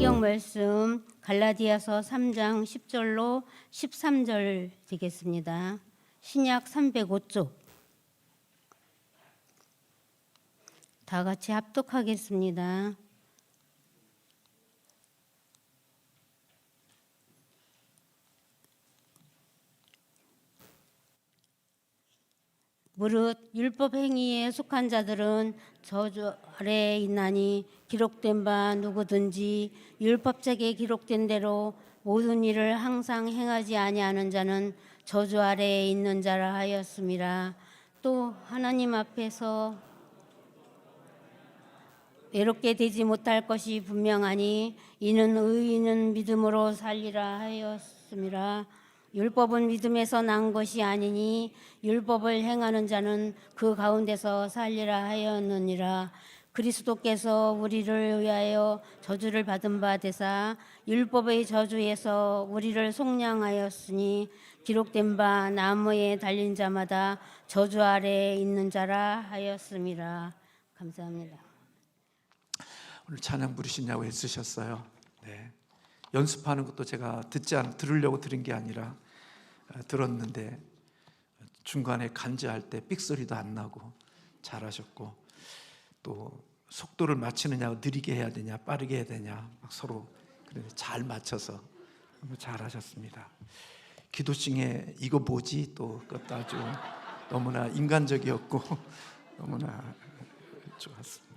성경 말씀 갈라디아서 3장 10절로 13절 되겠습니다. 신약 305쪽 다 같이 합독하겠습니다. 무릇 율법 행위에 속한 자들은 저주 아래에 있나니 기록된 바 누구든지 율법책에 기록된 대로 모든 일을 항상 행하지 아니하는 자는 저주 아래에 있는 자라 하였음이라. 또 하나님 앞에서 외롭게 되지 못할 것이 분명하니 이는 의인은 믿음으로 살리라 하였음이라. 율법은 믿음에서 난 것이 아니니 율법을 행하는 자는 그 가운데서 살리라 하였느니라. 그리스도께서 우리를 위하여 저주를 받은 바 되사 율법의 저주에서 우리를 속량하였으니 기록된 바 나무에 달린 자마다 저주 아래에 있는 자라 하였음이라. 감사합니다. 오늘 찬양 부르시냐고 애쓰셨어요. 네. 연습하는 것도 제가 들으려고 들은 게 아니라 들었는데 중간에 간지할 때 삑소리도 안 나고 잘하셨고, 또 속도를 맞추느냐, 느리게 해야 되냐 빠르게 해야 되냐 막 서로 잘 맞춰서 너무 잘하셨습니다. 기도 중에 이거 뭐지 또 그것도 아주 너무나 인간적이었고 너무나 좋았습니다.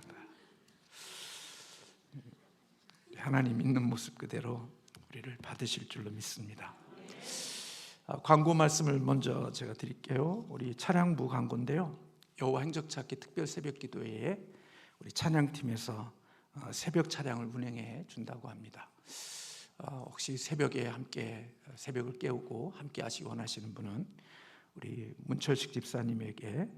하나님 있는 모습 그대로 우리를 받으실 줄로 믿습니다. 광고 말씀을 먼저 제가 드릴게요. 우리 차량부 광고인데요. 여호와 행적찾기 특별 새벽 기도회에 우리 찬양팀에서 새벽 차량을 운행해 준다고 합니다. 혹시 새벽에 함께 새벽을 깨우고 함께 하시기 원하시는 분은 우리 문철식 집사님에게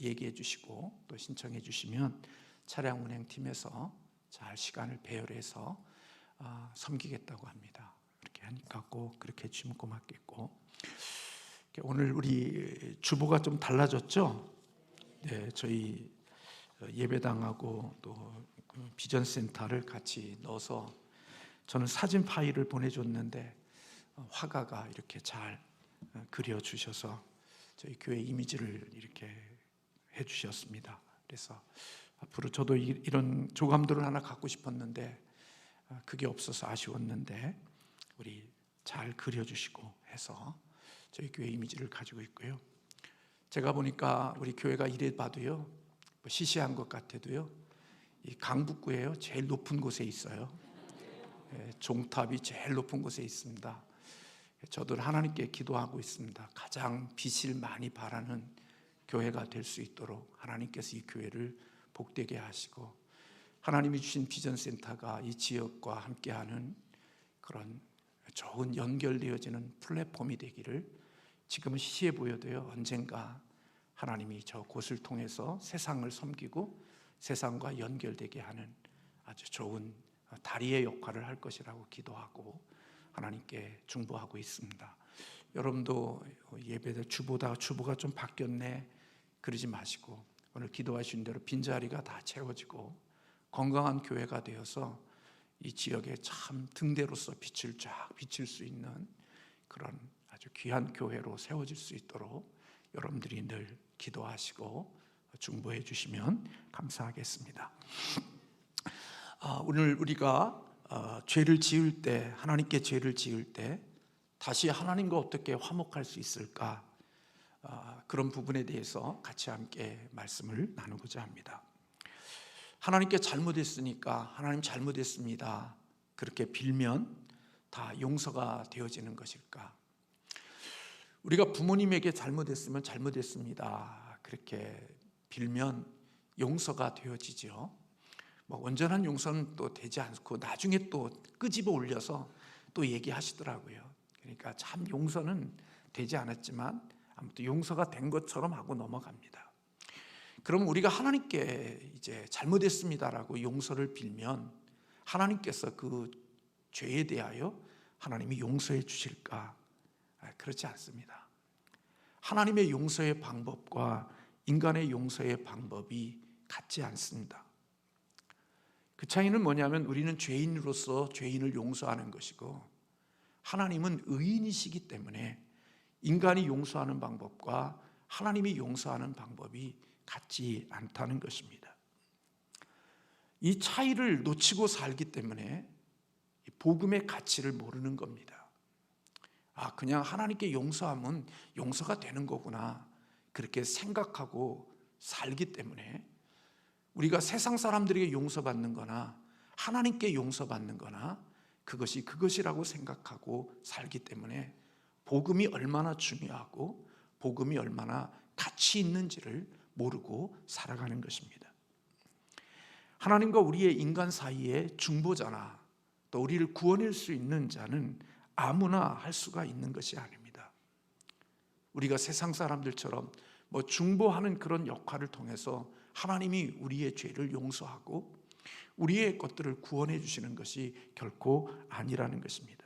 얘기해 주시고 또 신청해 주시면 차량 운행팀에서 잘 시간을 배열해서 섬기겠다고 합니다. 그렇게 하니까 꼭 그렇게 해주시면 고맙겠고, 오늘 우리 주보가 좀 달라졌죠? 네, 저희 예배당하고 또 비전센터를 같이 넣어서 저는 사진 파일을 보내줬는데 화가가 이렇게 잘 그려주셔서 저희 교회 이미지를 이렇게 해주셨습니다. 그래서 앞으로 저도 이런 조감도를 하나 갖고 싶었는데 그게 없어서 아쉬웠는데 우리 잘 그려주시고 해서 저희 교회 이미지를 가지고 있고요. 제가 보니까 우리 교회가 이래 봐도요, 시시한 것 같아도요, 이 강북구에요 제일 높은 곳에 있어요. 종탑이 제일 높은 곳에 있습니다. 저도 하나님께 기도하고 있습니다. 가장 빛을 많이 발하는 교회가 될 수 있도록 하나님께서 이 교회를 복되게 하시고, 하나님이 주신 비전센터가 이 지역과 함께하는 그런 좋은 연결되어지는 플랫폼이 되기를, 지금은 시시해 보여도요 언젠가 하나님이 저 곳을 통해서 세상을 섬기고 세상과 연결되게 하는 아주 좋은 다리의 역할을 할 것이라고 기도하고 하나님께 중보하고 있습니다. 여러분도 예배될 주보가 좀 바뀌었네 그러지 마시고, 오늘 기도하신 대로 빈자리가 다 채워지고 건강한 교회가 되어서 이 지역에 참 등대로서 빛을 쫙 비칠 수 있는 그런 아주 귀한 교회로 세워질 수 있도록 여러분들이 늘 기도하시고 중보해 주시면 감사하겠습니다. 오늘 우리가 죄를 지을 때, 하나님께 죄를 지을 때 다시 하나님과 어떻게 화목할 수 있을까, 그런 부분에 대해서 같이 함께 말씀을 나누고자 합니다. 하나님께 잘못했으니까 하나님 잘못했습니다 그렇게 빌면 다 용서가 되어지는 것일까? 우리가 부모님에게 잘못했으면 잘못했습니다 그렇게 빌면 용서가 되어지죠. 온전한 용서는 또 되지 않고 나중에 또 끄집어 올려서 또 얘기하시더라고요. 그러니까 참 용서는 되지 않았지만 아무튼 용서가 된 것처럼 하고 넘어갑니다. 그럼 우리가 하나님께 이제 잘못했습니다라고 용서를 빌면 하나님께서 그 죄에 대하여 하나님이 용서해 주실까? 그렇지 않습니다. 하나님의 용서의 방법과 인간의 용서의 방법이 같지 않습니다. 그 차이는 뭐냐면 우리는 죄인으로서 죄인을 용서하는 것이고 하나님은 의인이시기 때문에 인간이 용서하는 방법과 하나님이 용서하는 방법이 같지 않다는 것입니다. 이 차이를 놓치고 살기 때문에 복음의 가치를 모르는 겁니다. 그냥 하나님께 용서하면 용서가 되는 거구나, 그렇게 생각하고 살기 때문에 우리가 세상 사람들에게 용서받는 거나 하나님께 용서받는 거나 그것이라고 생각하고 살기 때문에 복음이 얼마나 중요하고 복음이 얼마나 가치 있는지를 모르고 살아가는 것입니다. 하나님과 우리의 인간 사이에 중보자나 또 우리를 구원할 수 있는 자는 아무나 할 수가 있는 것이 아닙니다. 우리가 세상 사람들처럼 중보하는 그런 역할을 통해서 하나님이 우리의 죄를 용서하고 우리의 것들을 구원해 주시는 것이 결코 아니라는 것입니다.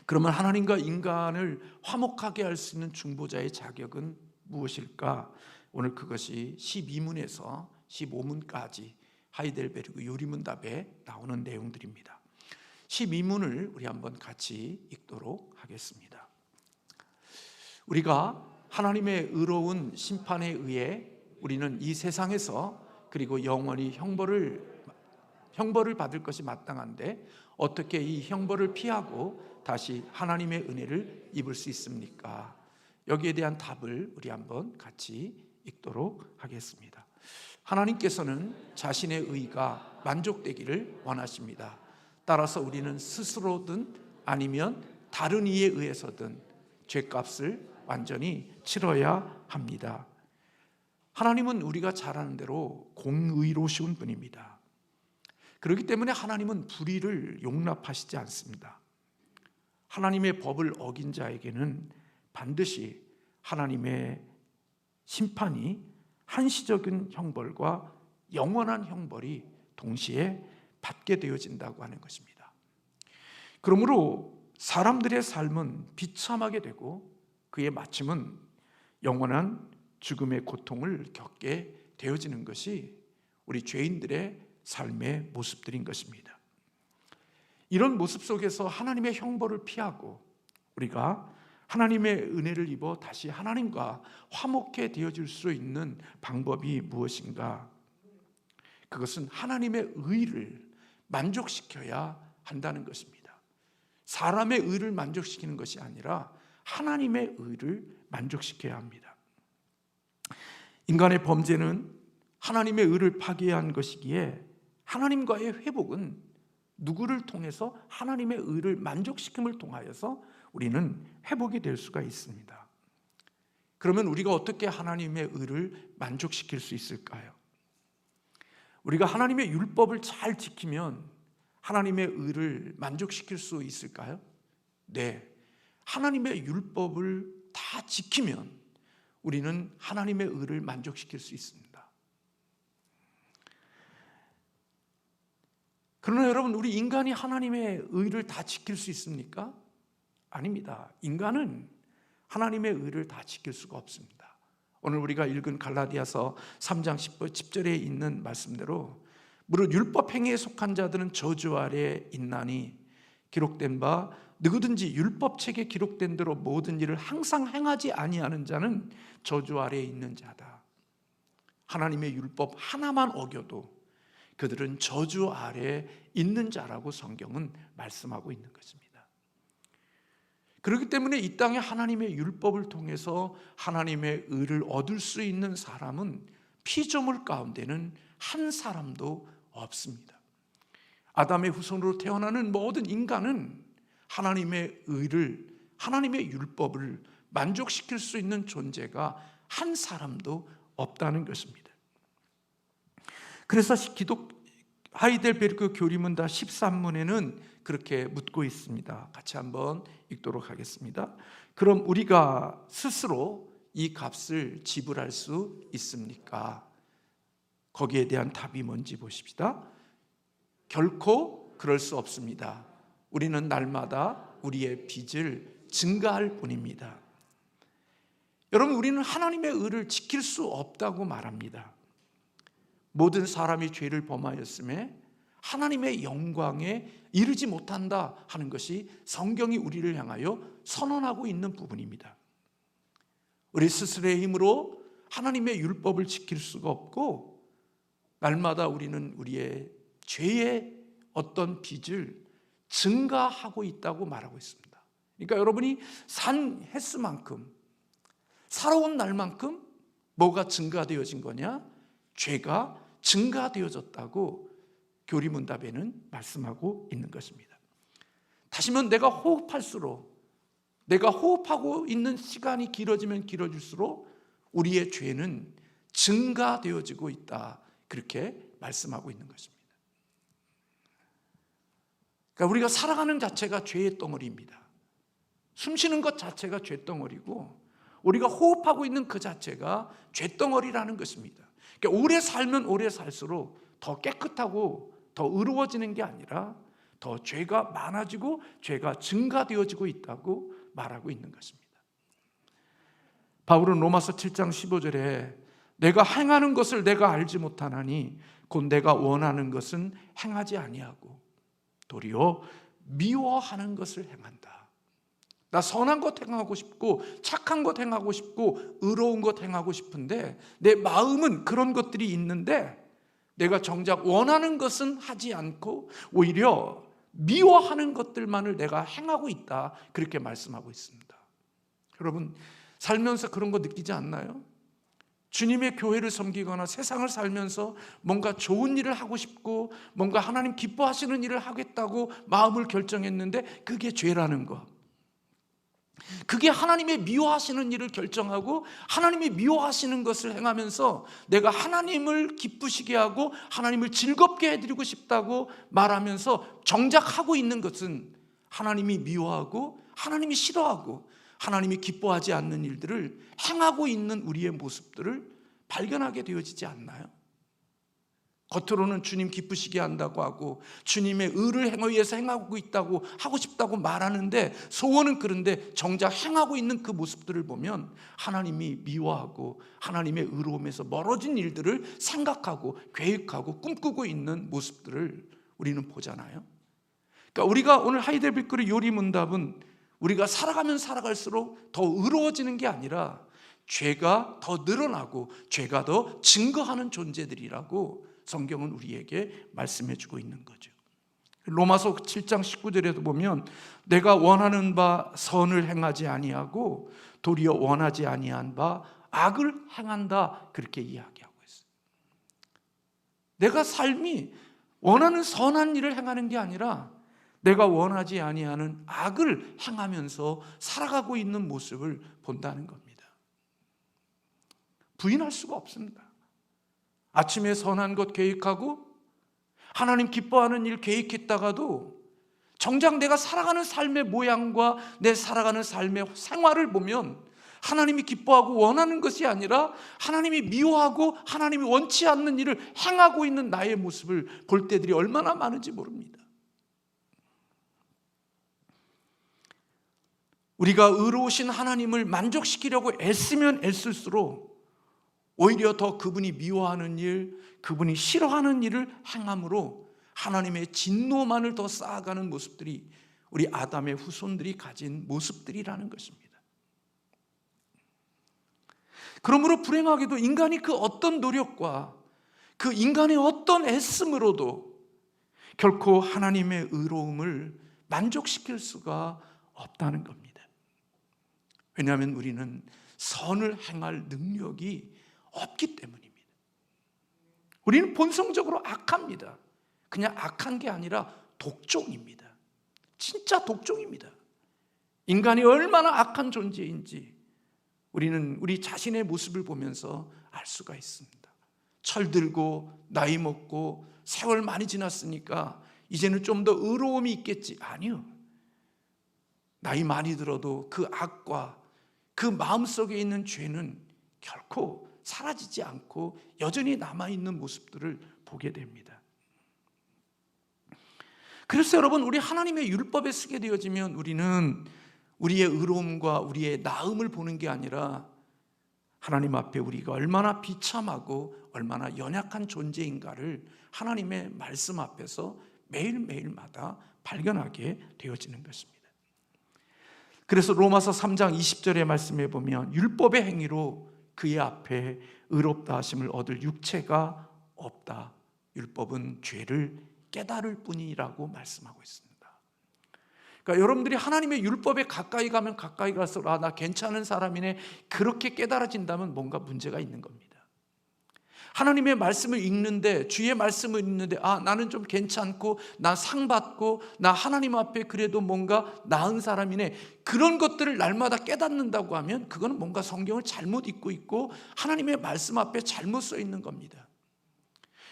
그러면 하나님과 인간을 화목하게 할 수 있는 중보자의 자격은 무엇일까? 오늘 그것이 12문에서 15문까지 하이델베르그 요리문답에 나오는 내용들입니다. 12문을 우리 한번 같이 읽도록 하겠습니다. 우리가 하나님의 의로운 심판에 의해 우리는 이 세상에서 그리고 영원히 형벌을 받을 것이 마땅한데 어떻게 이 형벌을 피하고 다시 하나님의 은혜를 입을 수 있습니까? 여기에 대한 답을 우리 한번 같이 읽도록 하겠습니다. 하나님께서는 자신의 의가 만족되기를 원하십니다. 따라서 우리는 스스로든 아니면 다른 이에 의해서든 죄값을 완전히 치러야 합니다. 하나님은 우리가 잘 아는 대로 공의로우신 분입니다. 그렇기 때문에 하나님은 불의를 용납하시지 않습니다. 하나님의 법을 어긴 자에게는 반드시 하나님의 심판이 한시적인 형벌과 영원한 형벌이 동시에 받게 되어진다고 하는 것입니다. 그러므로 사람들의 삶은 비참하게 되고 그의 마침은 영원한 죽음의 고통을 겪게 되어지는 것이 우리 죄인들의 삶의 모습들인 것입니다. 이런 모습 속에서 하나님의 형벌을 피하고 우리가 하나님의 은혜를 입어 다시 하나님과 화목해 되어질 수 있는 방법이 무엇인가? 그것은 하나님의 의를 만족시켜야 한다는 것입니다. 사람의 의를 만족시키는 것이 아니라 하나님의 의를 만족시켜야 합니다. 인간의 범죄는 하나님의 의를 파괴한 것이기에 하나님과의 회복은 누구를 통해서 하나님의 의를 만족시킴을 통하여서 우리는 회복이 될 수가 있습니다. 그러면 우리가 어떻게 하나님의 의를 만족시킬 수 있을까요? 우리가 하나님의 율법을 잘 지키면 하나님의 의를 만족시킬 수 있을까요? 네, 하나님의 율법을 다 지키면 우리는 하나님의 의를 만족시킬 수 있습니다. 그러나 여러분, 우리 인간이 하나님의 의를 다 지킬 수 있습니까? 아닙니다. 인간은 하나님의 의를 다 지킬 수가 없습니다. 오늘 우리가 읽은 갈라디아서 3장 10절에 있는 말씀대로 무릇 율법 행위에 속한 자들은 저주 아래 있나니 기록된 바 누구든지 율법책에 기록된 대로 모든 일을 항상 행하지 아니하는 자는 저주 아래에 있는 자다. 하나님의 율법 하나만 어겨도 그들은 저주 아래에 있는 자라고 성경은 말씀하고 있는 것입니다. 그렇기 때문에 이 땅에 하나님의 율법을 통해서 하나님의 의를 얻을 수 있는 사람은 피조물 가운데는 한 사람도 없습니다. 아담의 후손으로 태어나는 모든 인간은 하나님의 의를, 하나님의 율법을 만족시킬 수 있는 존재가 한 사람도 없다는 것입니다. 그래서 하이델베르크 교리문답 13문에는 그렇게 묻고 있습니다. 같이 한번 읽도록 하겠습니다. 그럼 우리가 스스로 이 값을 지불할 수 있습니까? 거기에 대한 답이 뭔지 보십시다. 결코 그럴 수 없습니다. 우리는 날마다 우리의 빚을 증가할 뿐입니다. 여러분, 우리는 하나님의 의를 지킬 수 없다고 말합니다. 모든 사람이 죄를 범하였음에 하나님의 영광에 이르지 못한다 하는 것이 성경이 우리를 향하여 선언하고 있는 부분입니다. 우리 스스로의 힘으로 하나님의 율법을 지킬 수가 없고, 날마다 우리는 우리의 죄의 어떤 빚을 증가하고 있다고 말하고 있습니다. 그러니까 여러분이 산 횟수만큼, 살아온 날만큼 뭐가 증가되어진 거냐? 죄가 증가되어졌다고 교리문답에는 말씀하고 있는 것입니다. 다시면 내가 호흡할수록, 내가 호흡하고 있는 시간이 길어지면 길어질수록 우리의 죄는 증가되어지고 있다, 그렇게 말씀하고 있는 것입니다. 그러니까 우리가 살아가는 자체가 죄의 덩어리입니다. 숨 쉬는 것 자체가 죄덩어리고, 우리가 호흡하고 있는 그 자체가 죄덩어리라는 것입니다. 그러니까 오래 살면 오래 살수록 더 깨끗하고 더 의로워지는 게 아니라 더 죄가 많아지고 죄가 증가되어지고 있다고 말하고 있는 것입니다. 바울은 로마서 7장 15절에 내가 행하는 것을 내가 알지 못하나니 곧 내가 원하는 것은 행하지 아니하고 도리어 미워하는 것을 행한다. 나 선한 것 행하고 싶고 착한 것 행하고 싶고 의로운 것 행하고 싶은데 내 마음은 그런 것들이 있는데 내가 정작 원하는 것은 하지 않고 오히려 미워하는 것들만을 내가 행하고 있다, 그렇게 말씀하고 있습니다. 여러분, 살면서 그런 거 느끼지 않나요? 주님의 교회를 섬기거나 세상을 살면서 뭔가 좋은 일을 하고 싶고 뭔가 하나님 기뻐하시는 일을 하겠다고 마음을 결정했는데 그게 죄라는 거, 그게 하나님의 미워하시는 일을 결정하고 하나님이 미워하시는 것을 행하면서 내가 하나님을 기쁘시게 하고 하나님을 즐겁게 해드리고 싶다고 말하면서 정작 하고 있는 것은 하나님이 미워하고 하나님이 싫어하고 하나님이 기뻐하지 않는 일들을 행하고 있는 우리의 모습들을 발견하게 되어지지 않나요? 겉으로는 주님 기쁘시게 한다고 하고 주님의 의를 위해서 행하고 있다고 하고 싶다고 말하는데 소원은 그런데 정작 행하고 있는 그 모습들을 보면 하나님이 미워하고 하나님의 의로움에서 멀어진 일들을 생각하고 계획하고 꿈꾸고 있는 모습들을 우리는 보잖아요. 그러니까 우리가 오늘 하이델베르크의 요리문답은 우리가 살아가면 살아갈수록 더 의로워지는 게 아니라 죄가 더 늘어나고 죄가 더 증거하는 존재들이라고 성경은 우리에게 말씀해 주고 있는 거죠. 로마서 7장 19절에도 보면 내가 원하는 바 선을 행하지 아니하고 도리어 원하지 아니한 바 악을 행한다, 그렇게 이야기하고 있어요. 내가 삶이 원하는 선한 일을 행하는 게 아니라 내가 원하지 아니하는 악을 행하면서 살아가고 있는 모습을 본다는 겁니다. 부인할 수가 없습니다. 아침에 선한 것 계획하고 하나님 기뻐하는 일 계획했다가도 정작 내가 살아가는 삶의 모양과 내 살아가는 삶의 생활을 보면 하나님이 기뻐하고 원하는 것이 아니라 하나님이 미워하고 하나님이 원치 않는 일을 행하고 있는 나의 모습을 볼 때들이 얼마나 많은지 모릅니다. 우리가 의로우신 하나님을 만족시키려고 애쓰면 애쓸수록 오히려 더 그분이 미워하는 일, 그분이 싫어하는 일을 행함으로 하나님의 진노만을 더 쌓아가는 모습들이 우리 아담의 후손들이 가진 모습들이라는 것입니다. 그러므로 불행하게도 인간이 그 어떤 노력과 그 인간의 어떤 애씀으로도 결코 하나님의 의로움을 만족시킬 수가 없다는 겁니다. 왜냐하면 우리는 선을 행할 능력이 없기 때문입니다. 우리는 본성적으로 악합니다. 그냥 악한 게 아니라 독종입니다. 진짜 독종입니다. 인간이 얼마나 악한 존재인지 우리는 우리 자신의 모습을 보면서 알 수가 있습니다. 철들고 나이 먹고 세월 많이 지났으니까 이제는 좀 더 의로움이 있겠지. 아니요. 나이 많이 들어도 그 악과 그 마음속에 있는 죄는 결코 사라지지 않고 여전히 남아있는 모습들을 보게 됩니다. 그래서 여러분, 우리 하나님의 율법에 쓰게 되어지면 우리는 우리의 의로움과 우리의 나음을 보는 게 아니라 하나님 앞에 우리가 얼마나 비참하고 얼마나 연약한 존재인가를 하나님의 말씀 앞에서 매일매일마다 발견하게 되어지는 것입니다. 그래서 로마서 3장 20절의 말씀에 보면 율법의 행위로 그의 앞에 의롭다 하심을 얻을 육체가 없다. 율법은 죄를 깨달을 뿐이라고 말씀하고 있습니다. 그러니까 여러분들이 하나님의 율법에 가까이 가면 가까이 갈수록 나 괜찮은 사람이네 그렇게 깨달아진다면 뭔가 문제가 있는 겁니다. 하나님의 말씀을 읽는데, 주의 말씀을 읽는데 나는 좀 괜찮고 나 상 받고 나 하나님 앞에 그래도 뭔가 나은 사람이네, 그런 것들을 날마다 깨닫는다고 하면 그거는 뭔가 성경을 잘못 읽고 있고 하나님의 말씀 앞에 잘못 써 있는 겁니다.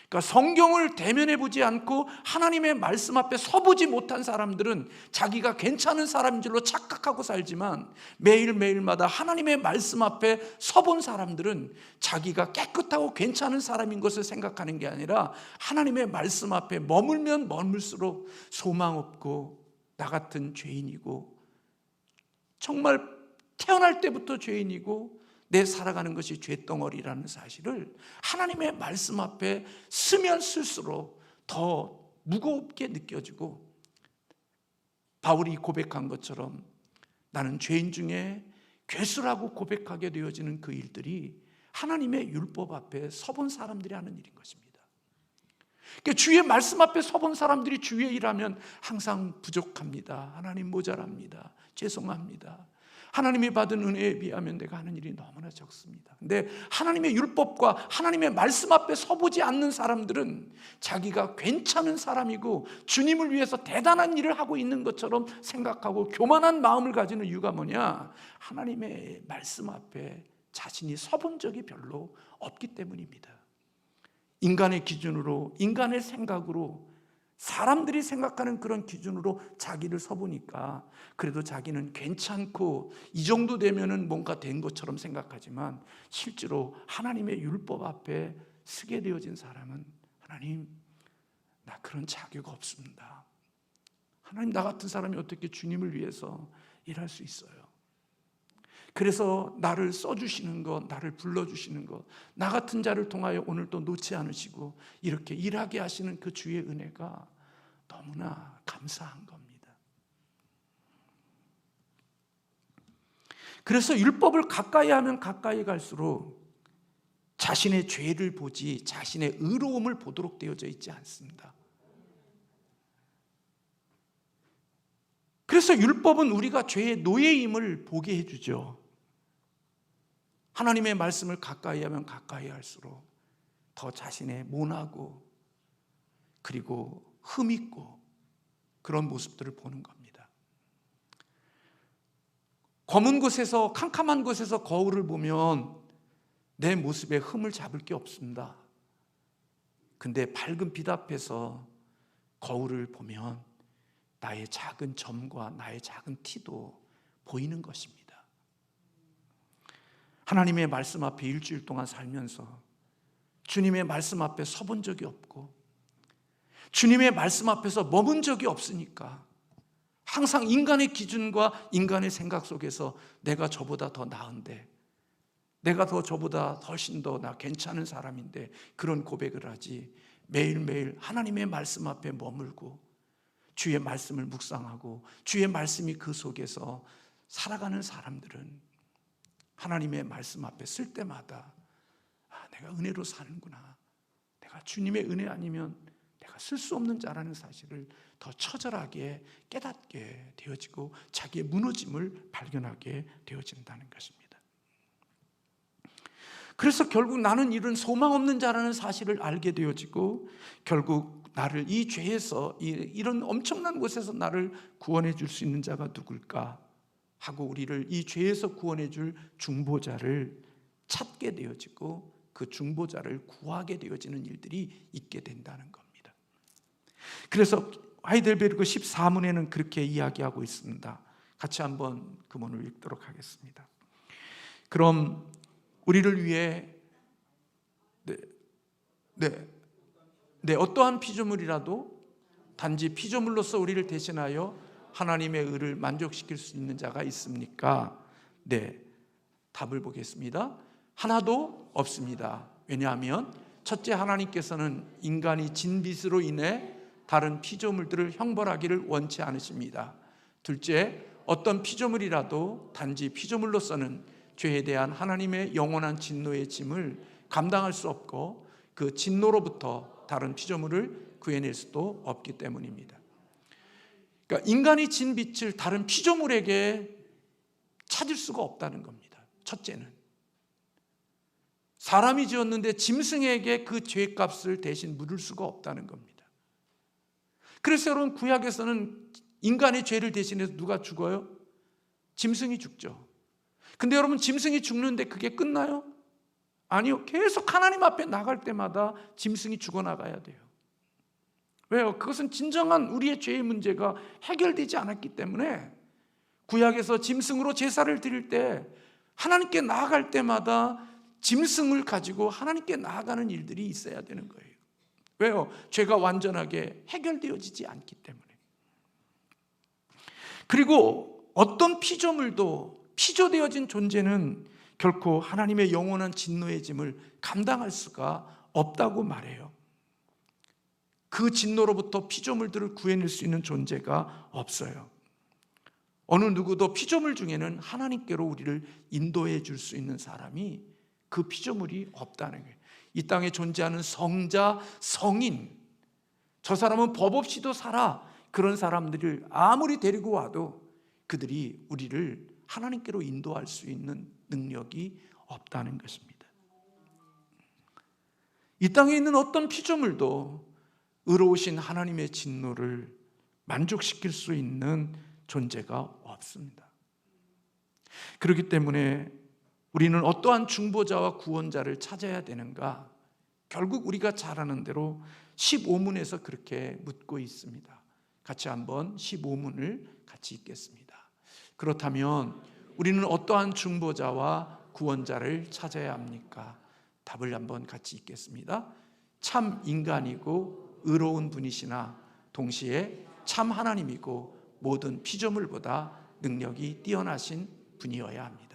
그러니까 성경을 대면해 보지 않고 하나님의 말씀 앞에 서보지 못한 사람들은 자기가 괜찮은 사람인 줄로 착각하고 살지만, 매일매일마다 하나님의 말씀 앞에 서본 사람들은 자기가 깨끗하고 괜찮은 사람인 것을 생각하는 게 아니라 하나님의 말씀 앞에 머물면 머물수록 소망 없고 나 같은 죄인이고, 정말 태어날 때부터 죄인이고 내 살아가는 것이 죄덩어리라는 사실을 하나님의 말씀 앞에 쓰면 쓸수록 더 무겁게 느껴지고, 바울이 고백한 것처럼 나는 죄인 중에 괴수라고 고백하게 되어지는 그 일들이 하나님의 율법 앞에 서본 사람들이 하는 일인 것입니다. 그러니까 주의 말씀 앞에 서본 사람들이 주의 일하면 항상 부족합니다. 하나님 모자랍니다. 죄송합니다. 하나님이 받은 은혜에 비하면 내가 하는 일이 너무나 적습니다. 근데 하나님의 율법과 하나님의 말씀 앞에 서보지 않는 사람들은 자기가 괜찮은 사람이고 주님을 위해서 대단한 일을 하고 있는 것처럼 생각하고 교만한 마음을 가지는 이유가 뭐냐? 하나님의 말씀 앞에 자신이 서본 적이 별로 없기 때문입니다. 인간의 기준으로, 인간의 생각으로, 사람들이 생각하는 그런 기준으로 자기를 서보니까 그래도 자기는 괜찮고 이 정도 되면은 뭔가 된 것처럼 생각하지만, 실제로 하나님의 율법 앞에 서게 되어진 사람은 하나님, 나 그런 자격 없습니다. 하나님, 나 같은 사람이 어떻게 주님을 위해서 일할 수 있어요? 그래서 나를 써주시는 것, 나를 불러주시는 것, 나 같은 자를 통하여 오늘 또 놓지 않으시고 이렇게 일하게 하시는 그 주의 은혜가 너무나 감사한 겁니다. 그래서 율법을 가까이 하면 가까이 갈수록 자신의 죄를 보지 자신의 의로움을 보도록 되어져 있지 않습니다. 그래서 율법은 우리가 죄의 노예임을 보게 해주죠. 하나님의 말씀을 가까이 하면 가까이 할수록 더 자신의 모나고 그리고 흠있고 그런 모습들을 보는 겁니다. 검은 곳에서, 캄캄한 곳에서 거울을 보면 내 모습에 흠을 잡을 게 없습니다. 근데 밝은 빛 앞에서 거울을 보면 나의 작은 점과 나의 작은 티도 보이는 것입니다. 하나님의 말씀 앞에 일주일 동안 살면서 주님의 말씀 앞에 서본 적이 없고 주님의 말씀 앞에서 머문 적이 없으니까 항상 인간의 기준과 인간의 생각 속에서 내가 저보다 더 나은데, 내가 저보다 훨씬 더 나 괜찮은 사람인데 그런 고백을 하지, 매일매일 하나님의 말씀 앞에 머물고 주의 말씀을 묵상하고 주의 말씀이 그 속에서 살아가는 사람들은 하나님의 말씀 앞에 쓸 때마다 내가 은혜로 사는구나, 내가 주님의 은혜 아니면 내가 쓸 수 없는 자라는 사실을 더 처절하게 깨닫게 되어지고 자기의 무너짐을 발견하게 되어진다는 것입니다. 그래서 결국 나는 이런 소망 없는 자라는 사실을 알게 되어지고, 결국 나를 이 죄에서, 이런 엄청난 곳에서 나를 구원해 줄 수 있는 자가 누굴까 하고 우리를 이 죄에서 구원해 줄 중보자를 찾게 되어지고 그 중보자를 구하게 되어지는 일들이 있게 된다는 겁니다. 그래서 하이델베르크 14문에는 그렇게 이야기하고 있습니다. 같이 한번 그 문을 읽도록 하겠습니다. 그럼 우리를 위해 어떠한 피조물이라도 단지 피조물로서 우리를 대신하여 하나님의 의를 만족시킬 수 있는 자가 있습니까? 네, 답을 보겠습니다. 하나도 없습니다. 왜냐하면 첫째, 하나님께서는 인간이 진빚으로 인해 다른 피조물들을 형벌하기를 원치 않으십니다. 둘째, 어떤 피조물이라도 단지 피조물로서는 죄에 대한 하나님의 영원한 진노의 짐을 감당할 수 없고 그 진노로부터 다른 피조물을 구해낼 수도 없기 때문입니다. 그러니까 인간이 진 빚을 다른 피조물에게 찾을 수가 없다는 겁니다. 첫째는 사람이 지었는데 짐승에게 그 죄값을 대신 물을 수가 없다는 겁니다. 그래서 여러분, 구약에서는 인간의 죄를 대신해서 누가 죽어요? 짐승이 죽죠. 근데 여러분, 짐승이 죽는데 그게 끝나요? 아니요. 계속 하나님 앞에 나갈 때마다 짐승이 죽어나가야 돼요. 왜요? 그것은 진정한 우리의 죄의 문제가 해결되지 않았기 때문에 구약에서 짐승으로 제사를 드릴 때 하나님께 나아갈 때마다 짐승을 가지고 하나님께 나아가는 일들이 있어야 되는 거예요. 왜요? 죄가 완전하게 해결되어지지 않기 때문에. 그리고 어떤 피조물도, 피조되어진 존재는 결코 하나님의 영원한 진노의 짐을 감당할 수가 없다고 말해요. 그 진노로부터 피조물들을 구해낼 수 있는 존재가 없어요. 어느 누구도 피조물 중에는 하나님께로 우리를 인도해 줄 수 있는 사람이, 그 피조물이 없다는 거예요. 이 땅에 존재하는 성자, 성인, 저 사람은 법 없이도 살아, 그런 사람들을 아무리 데리고 와도 그들이 우리를 하나님께로 인도할 수 있는 능력이 없다는 것입니다. 이 땅에 있는 어떤 피조물도 의로우신 하나님의 진노를 만족시킬 수 있는 존재가 없습니다. 그렇기 때문에 우리는 어떠한 중보자와 구원자를 찾아야 되는가? 결국 우리가 잘 아는 대로 15문에서 그렇게 묻고 있습니다. 같이 한번 15문을 같이 읽겠습니다. 그렇다면 우리는 어떠한 중보자와 구원자를 찾아야 합니까? 답을 한번 같이 읽겠습니다. 참 인간이고 의로운 분이시나 동시에 참 하나님이고 모든 피조물보다 능력이 뛰어나신 분이어야 합니다.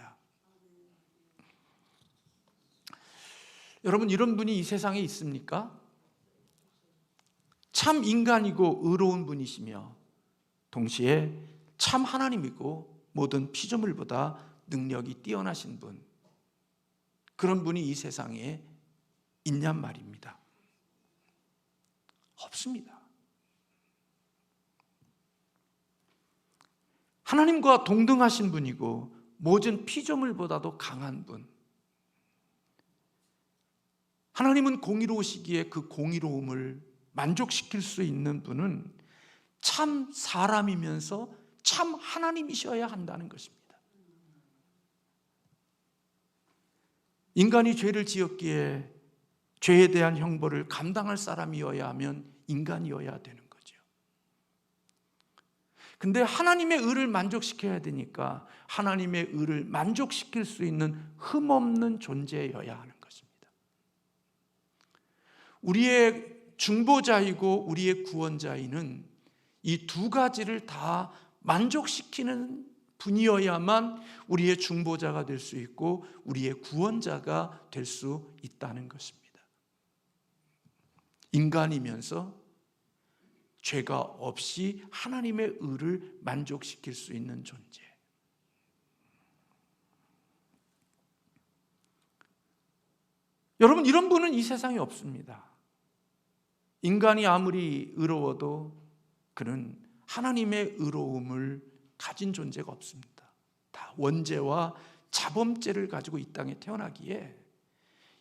여러분, 이런 분이 이 세상에 있습니까? 참 인간이고 의로운 분이시며 동시에 참 하나님이고 모든 피조물보다 능력이 뛰어나신 분, 그런 분이 이 세상에 있냔 말입니다. 없습니다. 하나님과 동등하신 분이고 모든 피조물보다도 강한 분, 하나님은 공의로우시기에 그 공의로움을 만족시킬 수 있는 분은 참 사람이면서 참 하나님이셔야 한다는 것입니다. 인간이 죄를 지었기에 죄에 대한 형벌을 감당할 사람이어야 하면 인간이어야 되는 거죠. 근데 하나님의 의를 만족시켜야 되니까 하나님의 의를 만족시킬 수 있는 흠없는 존재여야 하는 것입니다. 우리의 중보자이고 우리의 구원자이는 이 두 가지를 다 만족시키는 분이어야만 우리의 중보자가 될 수 있고 우리의 구원자가 될 수 있다는 것입니다. 인간이면서 죄가 없이 하나님의 의를 만족시킬 수 있는 존재. 여러분, 이런 분은 이 세상에 없습니다. 인간이 아무리 의로워도 그는 하나님의 의로움을 가진 존재가 없습니다. 다 원죄와 자범죄를 가지고 이 땅에 태어나기에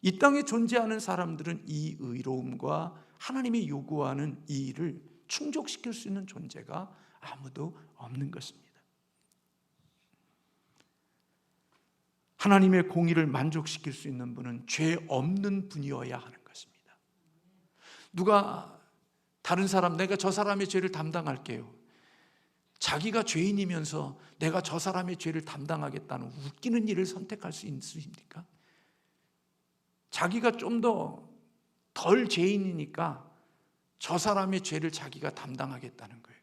이 땅에 존재하는 사람들은 이 의로움과 하나님이 요구하는 이 일을 충족시킬 수 있는 존재가 아무도 없는 것입니다. 하나님의 공의를 만족시킬 수 있는 분은 죄 없는 분이어야 하는 것입니다. 누가 다른 사람, 내가 저 사람의 죄를 담당할게요, 자기가 죄인이면서 내가 저 사람의 죄를 담당하겠다는 웃기는 일을 선택할 수 있습니까? 자기가 좀 덜 죄인이니까 저 사람의 죄를 자기가 담당하겠다는 거예요.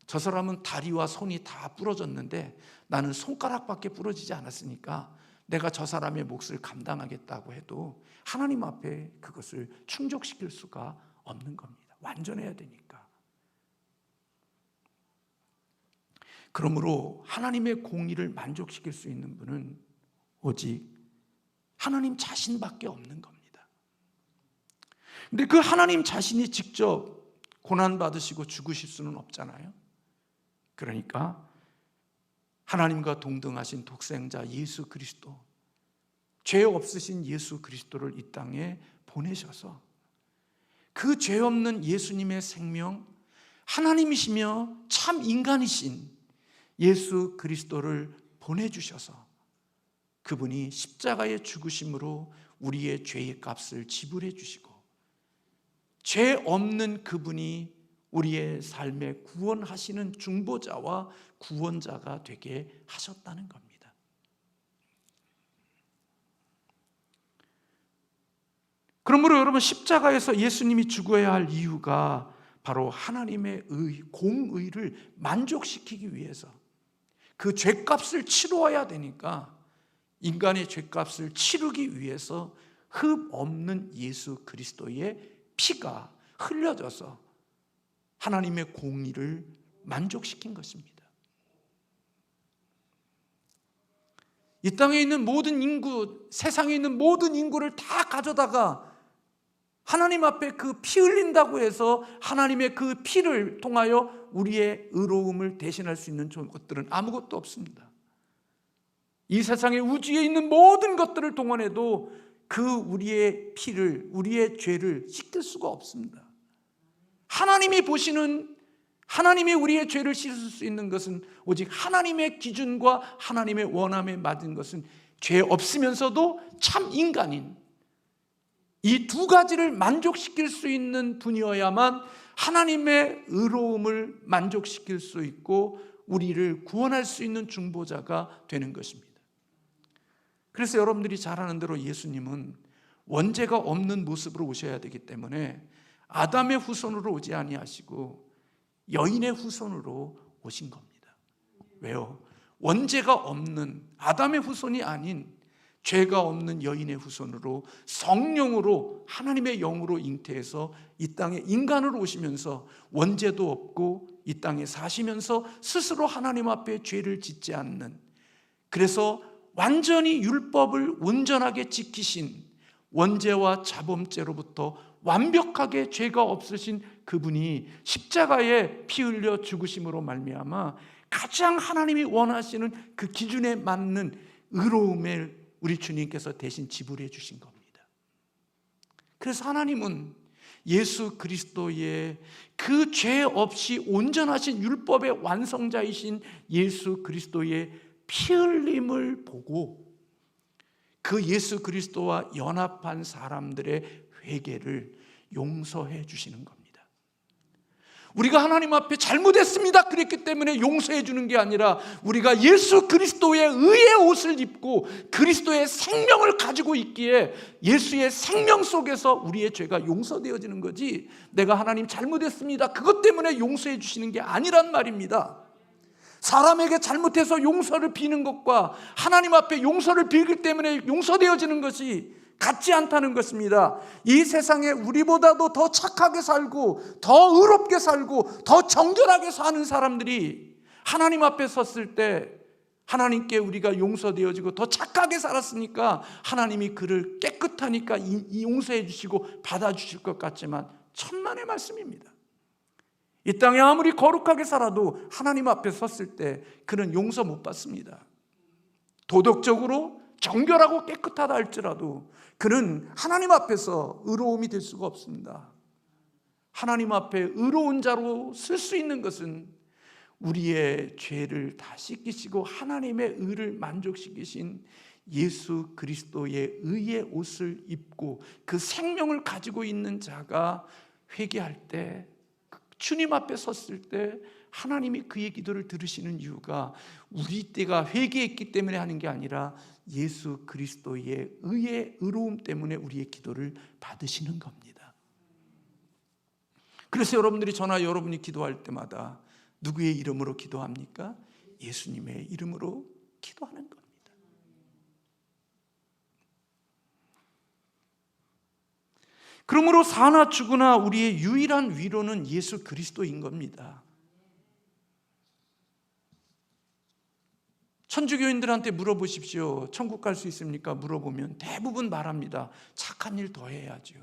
저 사람은 다리와 손이 다 부러졌는데 나는 손가락밖에 부러지지 않았으니까 내가 저 사람의 몫을 감당하겠다고 해도 하나님 앞에 그것을 충족시킬 수가 없는 겁니다. 완전해야 되니까. 그러므로 하나님의 공의를 만족시킬 수 있는 분은 오직 하나님 자신밖에 없는 겁니다. 근데 그 하나님 자신이 직접 고난받으시고 죽으실 수는 없잖아요. 그러니까 하나님과 동등하신 독생자 예수 그리스도, 죄 없으신 예수 그리스도를 이 땅에 보내셔서 그 죄 없는 예수님의 생명, 하나님이시며 참 인간이신 예수 그리스도를 보내주셔서 그분이 십자가의 죽으심으로 우리의 죄의 값을 지불해 주시고 죄 없는 그분이 우리의 삶에 구원하시는 중보자와 구원자가 되게 하셨다는 겁니다. 그러므로 여러분, 십자가에서 예수님이 죽어야 할 이유가 바로 하나님의 공의를 만족시키기 위해서, 그 죄값을 치루어야 되니까 인간의 죄값을 치르기 위해서 흠 없는 예수 그리스도의 피가 흘려져서 하나님의 공의를 만족시킨 것입니다. 이 땅에 있는 모든 인구, 세상에 있는 모든 인구를 다 가져다가 하나님 앞에 그 피 흘린다고 해서 하나님의 그 피를 통하여 우리의 의로움을 대신할 수 있는 것들은 아무것도 없습니다. 이 세상의 우주에 있는 모든 것들을 동원해도 그 우리의 피를, 우리의 죄를 씻길 수가 없습니다. 하나님이 보시는, 하나님이 우리의 죄를 씻을 수 있는 것은 오직 하나님의 기준과 하나님의 원함에 맞은 것은 죄 없으면서도 참 인간인 이 두 가지를 만족시킬 수 있는 분이어야만 하나님의 의로움을 만족시킬 수 있고 우리를 구원할 수 있는 중보자가 되는 것입니다. 그래서 여러분들이 잘 아는 대로 예수님은 원죄가 없는 모습으로 오셔야 되기 때문에 아담의 후손으로 오지 아니하시고 여인의 후손으로 오신 겁니다. 왜요? 원죄가 없는 아담의 후손이 아닌 죄가 없는 여인의 후손으로 성령으로 하나님의 영으로 잉태해서 이 땅에 인간으로 오시면서 원죄도 없고 이 땅에 사시면서 스스로 하나님 앞에 죄를 짓지 않는, 그래서 완전히 율법을 온전하게 지키신, 원죄와 자범죄로부터 완벽하게 죄가 없으신 그분이 십자가에 피 흘려 죽으심으로 말미암아 가장 하나님이 원하시는 그 기준에 맞는 의로움을 우리 주님께서 대신 지불해 주신 겁니다. 그래서 하나님은 예수 그리스도의 그 죄 없이 온전하신 율법의 완성자이신 예수 그리스도의 피 흘림을 보고 그 예수 그리스도와 연합한 사람들의 회개를 용서해 주시는 겁니다. 우리가 하나님 앞에 잘못했습니다 그랬기 때문에 용서해 주는 게 아니라 우리가 예수 그리스도의 의의 옷을 입고 그리스도의 생명을 가지고 있기에 예수의 생명 속에서 우리의 죄가 용서되어지는 거지, 내가 하나님 잘못했습니다 그것 때문에 용서해 주시는 게 아니란 말입니다. 사람에게 잘못해서 용서를 비는 것과 하나님 앞에 용서를 빌기 때문에 용서되어지는 것이 같지 않다는 것입니다. 이 세상에 우리보다도 더 착하게 살고 더 의롭게 살고 더 정결하게 사는 사람들이 하나님 앞에 섰을 때 하나님께 우리가 용서되어지고 더 착하게 살았으니까 하나님이 그를 깨끗하니까 용서해 주시고 받아주실 것 같지만 천만의 말씀입니다. 이 땅에 아무리 거룩하게 살아도 하나님 앞에 섰을 때 그는 용서 못 받습니다. 도덕적으로 정결하고 깨끗하다 할지라도 그는 하나님 앞에서 의로움이 될 수가 없습니다. 하나님 앞에 의로운 자로 쓸 수 있는 것은 우리의 죄를 다 씻기시고 하나님의 의를 만족시키신 예수 그리스도의 의의 옷을 입고 그 생명을 가지고 있는 자가 회개할 때, 주님 앞에 섰을 때 하나님이 그의 기도를 들으시는 이유가 우리 때가 회개했기 때문에 하는 게 아니라 예수 그리스도의 의의 의로움 때문에 우리의 기도를 받으시는 겁니다. 그래서 여러분들이 저나 여러분이 기도할 때마다 누구의 이름으로 기도합니까? 예수님의 이름으로 기도하는 겁니다. 그러므로 사나 죽으나 우리의 유일한 위로는 예수 그리스도인 겁니다. 천주교인들한테 물어보십시오. 천국 갈 수 있습니까? 물어보면 대부분 말합니다. 착한 일 더 해야죠.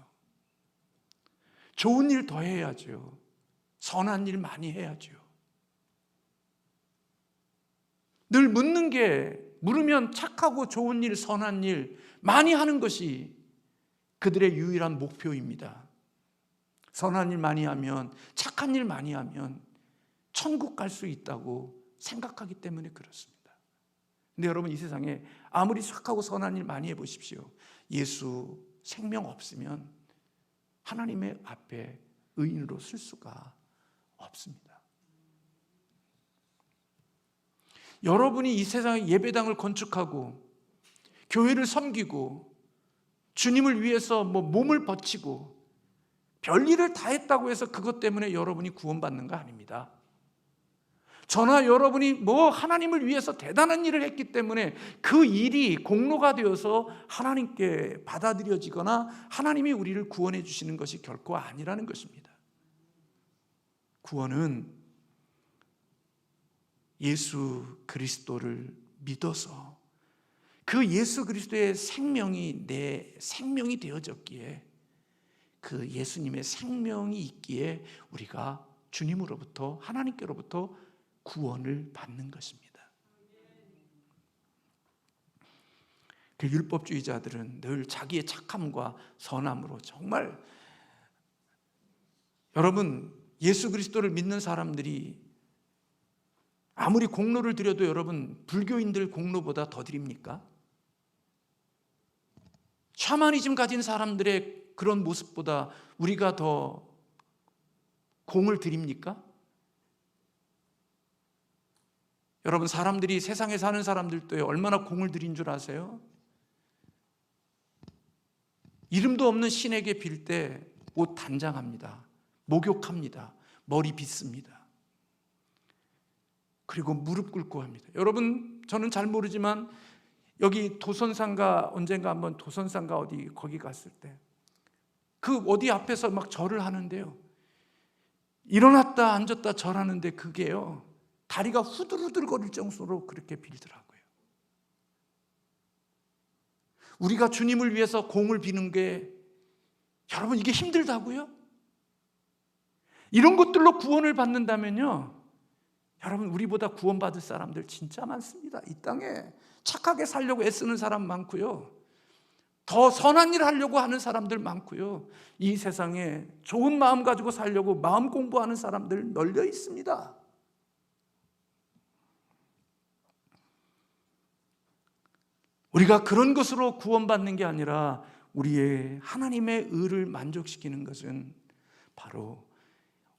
좋은 일 더 해야죠. 선한 일 많이 해야죠. 늘 묻는 게, 물으면 착하고 좋은 일, 선한 일 많이 하는 것이 그들의 유일한 목표입니다. 선한 일 많이 하면, 착한 일 많이 하면 천국 갈 수 있다고 생각하기 때문에 그렇습니다. 근데 여러분, 이 세상에 아무리 착하고 선한 일 많이 해보십시오. 예수 생명 없으면 하나님의 앞에 의인으로 쓸 수가 없습니다. 여러분이 이 세상에 예배당을 건축하고 교회를 섬기고 주님을 위해서 몸을 바치고 별일을 다 했다고 해서 그것 때문에 여러분이 구원받는 거 아닙니다. 저나 여러분이 하나님을 위해서 대단한 일을 했기 때문에 그 일이 공로가 되어서 하나님께 받아들여지거나 하나님이 우리를 구원해 주시는 것이 결코 아니라는 것입니다. 구원은 예수 그리스도를 믿어서 그 예수 그리스도의 생명이 내 생명이 되어졌기에, 그 예수님의 생명이 있기에 우리가 주님으로부터, 하나님께로부터 구원을 받는 것입니다. 그 율법주의자들은 늘 자기의 착함과 선함으로, 정말 여러분, 예수 그리스도를 믿는 사람들이 아무리 공로를 드려도 여러분, 불교인들 공로보다 더 드립니까? 샤머니즘 가진 사람들의 그런 모습보다 우리가 더 공을 드립니까? 여러분, 사람들이, 세상에 사는 사람들도 얼마나 공을 들인 줄 아세요? 이름도 없는 신에게 빌 때 옷 단장합니다. 목욕합니다. 머리 빗습니다. 그리고 무릎 꿇고 합니다. 여러분, 저는 잘 모르지만 여기 도선상가, 언젠가 한번 도선상가 어디 거기 갔을 때 그 어디 앞에서 막 절을 하는데요, 일어났다 앉았다 절하는데 그게요, 다리가 후들후들거릴 정도로 그렇게 빌더라고요. 우리가 주님을 위해서 공을 비는 게, 여러분, 이게 힘들다고요? 이런 것들로 구원을 받는다면요, 여러분, 우리보다 구원받을 사람들 진짜 많습니다. 이 땅에 착하게 살려고 애쓰는 사람 많고요, 더 선한 일 하려고 하는 사람들 많고요, 이 세상에 좋은 마음 가지고 살려고 마음 공부하는 사람들 널려 있습니다. 우리가 그런 것으로 구원받는 게 아니라 우리의 하나님의 의를 만족시키는 것은 바로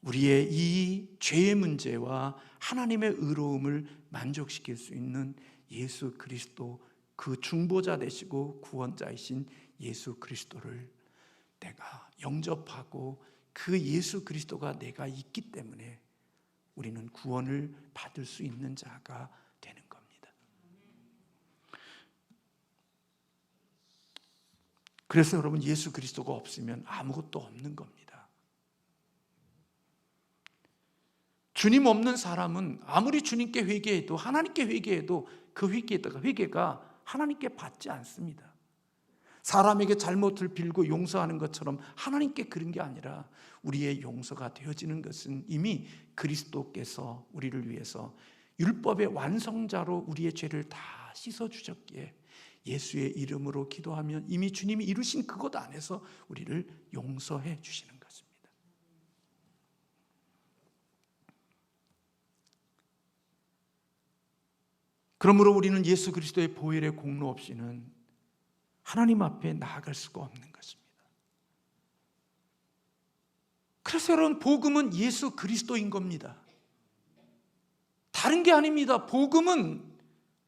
우리의 이 죄의 문제와 하나님의 의로움을 만족시킬 수 있는 예수 그리스도, 그 중보자 되시고 구원자이신 예수 그리스도를 내가 영접하고 그 예수 그리스도가 내가 있기 때문에 우리는 구원을 받을 수 있는 자가 되는 겁니다. 그래서 여러분, 예수 그리스도가 없으면 아무것도 없는 겁니다. 주님 없는 사람은 아무리 주님께 회개해도, 하나님께 회개해도 그 회개가 하나님께 받지 않습니다. 사람에게 잘못을 빌고 용서하는 것처럼 하나님께 그런 게 아니라 우리의 용서가 되어지는 것은 이미 그리스도께서 우리를 위해서 율법의 완성자로 우리의 죄를 다 씻어주셨기에 예수의 이름으로 기도하면 이미 주님이 이루신 그것 안에서 우리를 용서해 주시는 것입니다. 그러므로 우리는 예수 그리스도의 보혈의 공로 없이는 하나님 앞에 나아갈 수가 없는 것입니다. 그래서 여러분, 복음은 예수 그리스도인 겁니다. 다른 게 아닙니다. 복음은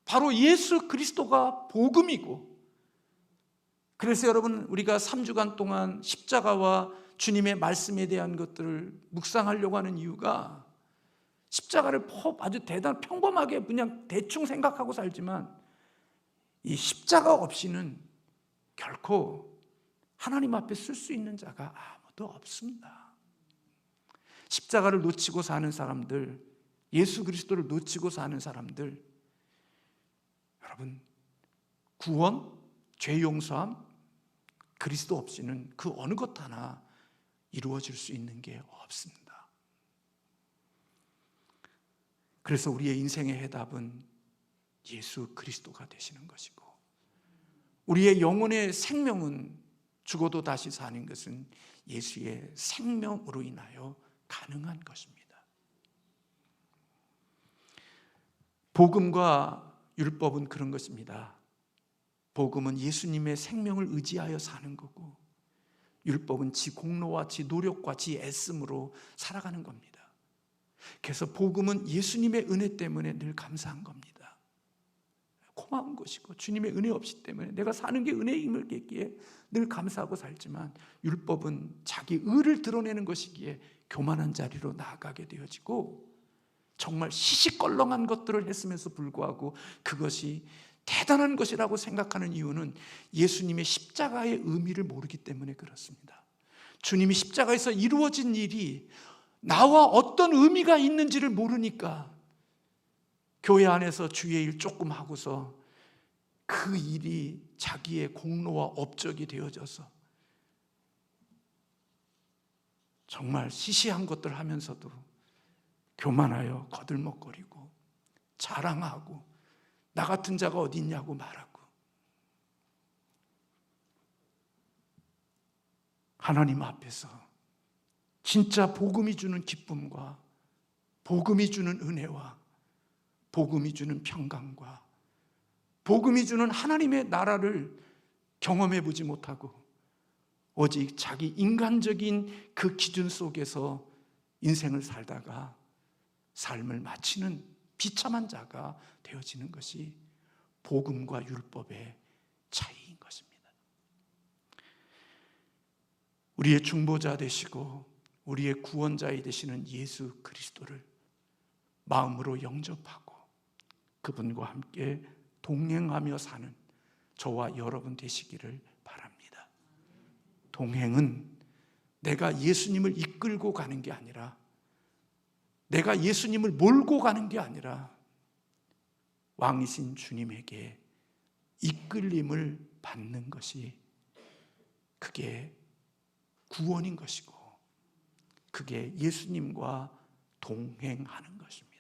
바로 예수 그리스도가 복음이고, 그래서 여러분, 우리가 3주간 동안 십자가와 주님의 말씀에 대한 것들을 묵상하려고 하는 이유가, 십자가를 아주 평범하게 그냥 대충 생각하고 살지만 이 십자가 없이는 결코 하나님 앞에 쓸 수 있는 자가 아무도 없습니다. 십자가를 놓치고 사는 사람들, 예수 그리스도를 놓치고 사는 사람들, 여러분, 구원, 죄 용서함, 그리스도 없이는 그 어느 것 하나 이루어질 수 있는 게 없습니다. 그래서 우리의 인생의 해답은 예수 그리스도가 되시는 것이고, 우리의 영혼의 생명은 죽어도 다시 사는 것은 예수의 생명으로 인하여 가능한 것입니다. 복음과 율법은 그런 것입니다. 복음은 예수님의 생명을 의지하여 사는 거고, 율법은 지 공로와 지 노력과 지 애씀으로 살아가는 겁니다. 그래서 복음은 예수님의 은혜 때문에 늘 감사한 겁니다. 고마운 것이고, 주님의 은혜 없이 때문에 내가 사는 게 은혜임을 깨기에 늘 감사하고 살지만, 율법은 자기 의를 드러내는 것이기에 교만한 자리로 나아가게 되어지고, 정말 시시껄렁한 것들을 했음에도 불구하고 그것이 대단한 것이라고 생각하는 이유는 예수님의 십자가의 의미를 모르기 때문에 그렇습니다. 주님이 십자가에서 이루어진 일이 나와 어떤 의미가 있는지를 모르니까 교회 안에서 주의 일 조금 하고서 그 일이 자기의 공로와 업적이 되어져서 정말 시시한 것들 하면서도 교만하여 거들먹거리고 자랑하고 나 같은 자가 어디 있냐고 말하고, 하나님 앞에서 진짜 복음이 주는 기쁨과 복음이 주는 은혜와 복음이 주는 평강과 복음이 주는 하나님의 나라를 경험해 보지 못하고 오직 자기 인간적인 그 기준 속에서 인생을 살다가 삶을 마치는 비참한 자가 되어지는 것이 복음과 율법의 차이인 것입니다. 우리의 중보자 되시고 우리의 구원자이 되시는 예수 그리스도를 마음으로 영접하고 그분과 함께 동행하며 사는 저와 여러분 되시기를 바랍니다. 동행은 내가 예수님을 이끌고 가는 게 아니라, 내가 예수님을 몰고 가는 게 아니라 왕이신 주님에게 이끌림을 받는 것이, 그게 구원인 것이고 그게 예수님과 동행하는 것입니다.